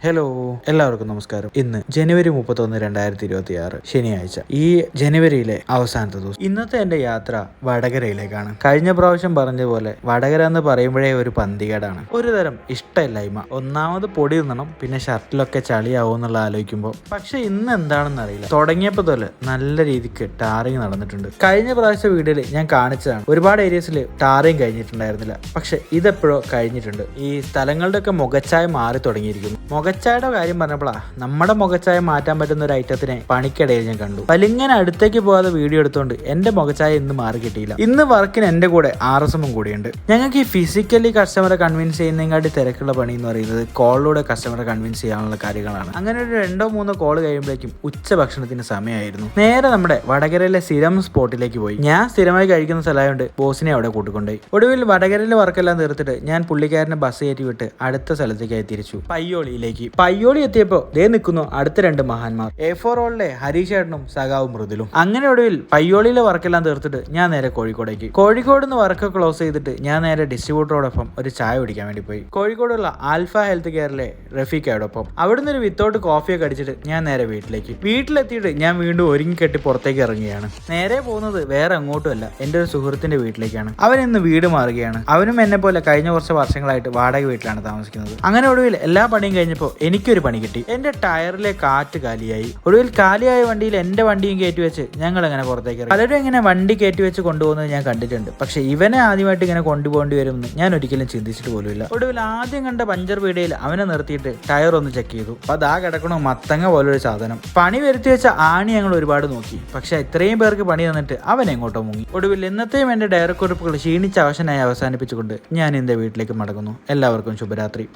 Hello, എല്ലാവർക്കും നമസ്കാരം. ഇന്ന് ജനുവരി 31, 2026 ശനിയാഴ്ച. ഈ ജനുവരിയിലെ അവസാനത്തെ ദിവസം. ഇന്നത്തെ എൻ്റെ യാത്ര വടകരയിലേക്കാണ്. കഴിഞ്ഞ പ്രാവശ്യം പറഞ്ഞതുപോലെ വടകര എന്ന് പറയുമ്പോഴേ ഒരു പന്തികേടാണ്, ഒരു തരം ഇഷ്ടമില്ലായ്മ. ഒന്നാമത് പൊടി തിന്നണം, പിന്നെ ഷർട്ടിലൊക്കെ ചളിയാവും എന്നുള്ള ആലോചിക്കുമ്പോൾ. പക്ഷെ ഇന്ന് എന്താണെന്ന് അറിയില്ല, തുടങ്ങിയപ്പോൾ തൊല് നല്ല രീതിക്ക് ടാറിങ് നടന്നിട്ടുണ്ട്. കഴിഞ്ഞ പ്രാവശ്യം വീഡിയോയിൽ ഞാൻ കാണിച്ചതാണ്, ഒരുപാട് ഏരിയസിൽ ടാറിങ് കഴിഞ്ഞിട്ടുണ്ടായിരുന്നില്ല. പക്ഷെ ഇതെപ്പോഴോ കഴിഞ്ഞിട്ടുണ്ട്. ഈ സ്ഥലങ്ങളുടെ ഒക്കെ മുഖച്ഛായ മാറി തുടങ്ങിയിരിക്കുന്നു. മുഖച്ചായയുടെ കാര്യം പറഞ്ഞപ്പോഴാ നമ്മുടെ മുഖച്ചായ മാറ്റാൻ പറ്റുന്ന ഒരു ഐറ്റത്തിനെ പണിക്കിടയിൽ ഞാൻ കണ്ടു. വലിങ്ങനെ അടുത്തേക്ക് പോകാതെ വീഡിയോ എടുത്തോണ്ട് എന്റെ മുഖച്ചായ ഇന്ന് മാറി കിട്ടിയില്ല. ഇന്ന് വർക്കിന് എന്റെ കൂടെ RSM കൂടിയുണ്ട്. ഞങ്ങൾക്ക് ഈ ഫിസിക്കലി കസ്റ്റമറെ കൺവിൻസ് ചെയ്യുന്നതിനെക്കാട്ടി തിരക്കുള്ള പണി എന്ന് പറയുന്നത് കോളിലൂടെ കസ്റ്റമറെ കൺവിൻസ് ചെയ്യാനുള്ള കാര്യങ്ങളാണ്. അങ്ങനെ ഒരു 2-3 കോൾ കഴിയുമ്പോഴേക്കും ഉച്ച ഭക്ഷണത്തിന് സമയമായിരുന്നു. നേരെ നമ്മുടെ വടകരയിലെ സ്ഥിരം സ്പോട്ടിലേക്ക് പോയി. ഞാൻ സ്ഥിരമായി കഴിക്കുന്ന സ്ഥലമായതുകൊണ്ട് ബോസിനെ അവിടെ കൂട്ടിക്കൊണ്ടുപോയി. ഒടുവിൽ വടകരയിലെ വർക്കെല്ലാം തീർത്തിട്ട് ഞാൻ പുള്ളിക്കാരനെ ബസ് കയറ്റി വിട്ട് അടുത്ത സ്ഥലത്തേക്കായി തിരിച്ചു, പയ്യോളിയിലേക്ക്. പയ്യോളി എത്തിയപ്പോ ദേ നിൽക്കുന്നു അടുത്ത 2 മഹാന്മാർ, A4 റോളിലെ ഹരീഷ് ഏട്ടനും സഖാവും മൃദുലും. അങ്ങനെ ഒടുവിൽ പയ്യോളിയിലെ വർക്കെല്ലാം തീർത്തിട്ട് ഞാൻ നേരെ കോഴിക്കോടേക്ക്. കോഴിക്കോട് നിന്ന് വർക്ക് ക്ലോസ് ചെയ്തിട്ട് ഞാൻ നേരെ ഡിസ്ട്രിബ്യൂട്ടറോടൊപ്പം ഒരു ചായ കുടിക്കാൻ വേണ്ടി പോയി. കോഴിക്കോടുള്ള ആൽഫ ഹെൽത്ത് കെയറിലെ റഫീഖയോടൊപ്പം. അവിടുന്ന് ഒരു വിത്തൗട്ട് കോഫിയൊക്കെ അടിച്ചിട്ട് ഞാൻ നേരെ വീട്ടിലേക്ക്. വീട്ടിലെത്തിയിട്ട് ഞാൻ വീണ്ടും ഒരുങ്ങി കെട്ടി പുറത്തേക്ക് ഇറങ്ങുകയാണ്. നേരെ പോകുന്നത് വേറെ അങ്ങോട്ടുമല്ല, എൻ്റെ ഒരു സുഹൃത്തിന്റെ വീട്ടിലേക്കാണ്. അവൻ ഇന്ന് വീട് മാറുകയാണ്. അവനും എന്നെ പോലെ കഴിഞ്ഞ കുറച്ച് വർഷങ്ങളായിട്ട് വാടക വീട്ടിലാണ് താമസിക്കുന്നത്. അങ്ങനെ ഒടുവിൽ എല്ലാ പണിയും കഴിഞ്ഞപ്പോൾ എനിക്കൊരു പണി കിട്ടി. എന്റെ ടയറിലെ കാറ്റ് കാലിയായി. ഒടുവിൽ കാലിയായ വണ്ടിയിൽ എന്റെ വണ്ടിയും കയറ്റി വെച്ച് ഞങ്ങൾ അങ്ങനെ പുറത്തേക്ക് ഇറങ്ങി. പലരും ഇങ്ങനെ വണ്ടി കയറ്റി വെച്ച് കൊണ്ടുപോകുന്നത് ഞാൻ കണ്ടിട്ടുണ്ട്. പക്ഷെ ഇവനെ ആദ്യമായിട്ട് ഇങ്ങനെ കൊണ്ടുപോകേണ്ടി വരുമെന്ന് ഞാൻ ഒരിക്കലും ചിന്തിച്ചിട്ട് പോലുമില്ല. ഒടുവിൽ ആദ്യം കണ്ട പഞ്ചർ പീടികയിൽ അവനെ നിർത്തിയിട്ട് ടയർ ഒന്ന് ചെക്ക് ചെയ്തു. അപ്പൊ അതാ കിടക്കണോ മത്തങ്ങ പോലൊരു സാധനം. പണി വരുത്തി വെച്ച ആണി ഞങ്ങൾ ഒരുപാട് നോക്കി. പക്ഷെ ഇത്രയും പേർക്ക് പണി തന്നിട്ട് അവൻ എങ്ങോട്ടോ മുങ്ങി. ഒടുവിൽ ഇന്നത്തെയും എന്റെ ഡയറക്കുറിപ്പുകൾ ക്ഷീണിച്ച അവശനായി അവസാനിപ്പിച്ചുകൊണ്ട് ഞാൻ എന്റെ വീട്ടിലേക്ക് മടങ്ങുന്നു. എല്ലാവർക്കും ശുഭരാത്രി.